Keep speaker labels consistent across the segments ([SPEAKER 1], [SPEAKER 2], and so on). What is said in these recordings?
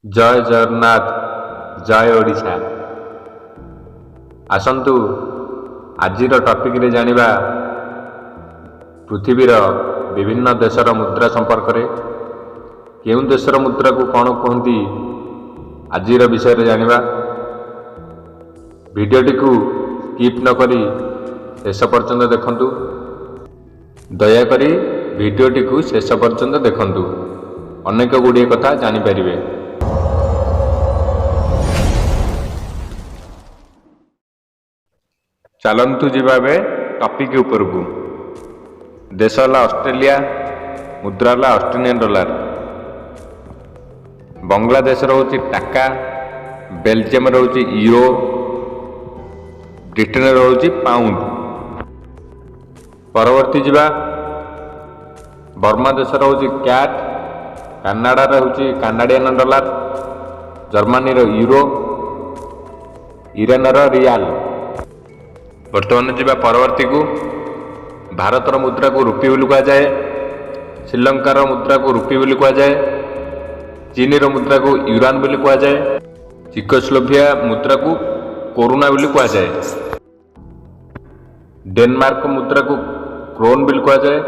[SPEAKER 1] जय जगन्नाथ जय ओडिशा। आसंतु आजिर टॉपिक रे जानिबा पृथ्वीर विभिन्न देशर मुद्रा संपर्क रे केउं देशर मुद्रा को कौन कहती आजिर विषय रे जानिबा। भिडियोटी को स्किप न करी शेष पर्यंत देखंतु। दयाकरी भिडियोटी को शेष पर्यंत देखंतु, अनेक गुड़िए कथा जानि परिबे। चलतु जीवाबे टॉपिक उपरकू। देश है ऑस्ट्रेलिया, मुद्रा है ऑस्ट्रेलियन डॉलर। बांग्लादेश रोचे टाका, बेल्जियम रोचे यूरो, ब्रिटेन रोचे पाउंड। परवर्ती जीवा बर्मा देश रोचे कैट, कनाडा रोचे कनाडियन डॉलर, जर्मनी रो यूरो, ईरान रो रियाल। बर्तमान जीवा परवर्ती को भारतर मुद्रा को रुपी बोली कह जाए, श्रीलंकार मुद्रा को रुपी बोली कह जाए, चीन मुद्रा को यूरान बोली कह जाए, चेकोस्लोवाकिया मुद्रा को कोरोना बोली कह जाए, डेनमार्क मुद्रा को क्रोन बोली कह जाए,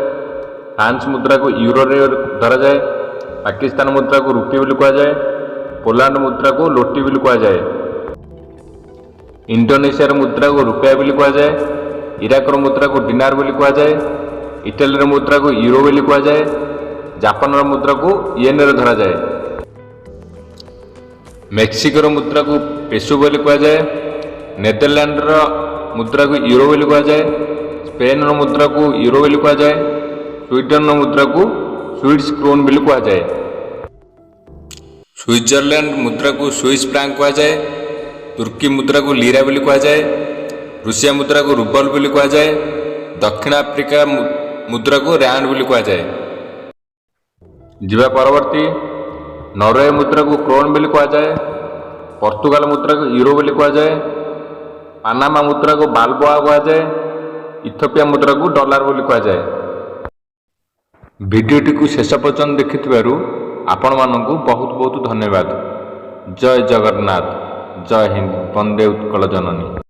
[SPEAKER 1] फ्रांस मुद्रा को यूरो रे धरा जाए, पाकिस्तान मुद्रा को रुपी बोली कह जाए, पोलैंड मुद्रा को लोटी बोली कह जाए, इंडोनेशिया मुद्रा को रुपया बोली कह जाए, इराक मुद्रा को डिनार बोली कह जाए, इटाली मुद्रा को यूरो बोली कह जाए, जापान मुद्रा को येन रे धरा जाए, मेक्सिको मुद्रा को पेसो बोली कह जाए, नेदरलैंड मुद्रा को यूरो बोली कह जाए, स्पेन मुद्रा को यूरो बोली कह जाए, स्वीडन मुद्रा को स्वीडिश क्रोन बोली कह जाए, स्विट्जरलैंड मुद्रा को स्विस फ्रांक कह जाए, तुर्की मुद्रा को लीरा बोली कह जाए, रूसिया मुद्रा को रूबल बोली कह जाए, दक्षिण आफ्रिका मुद्रा को रैंड बोली कह जाए। जीवा परवर्ती नॉर्वे मुद्रा को क्रोन बोली कह जाए, पोर्तुगाल मुद्रा को यूरो बोली कह जाए, पानामा मुद्रा को बालबोआ कह जाए, इथियोपिया मुद्रा को डॉलर बोली कह जाए। भिडियोटी को शेष पर्यंत देखिथिबारु आपण मानकु बहुत बहुत धन्यवाद। जय जगन्नाथ, जय हिंद, वंदे उत्कल जननी।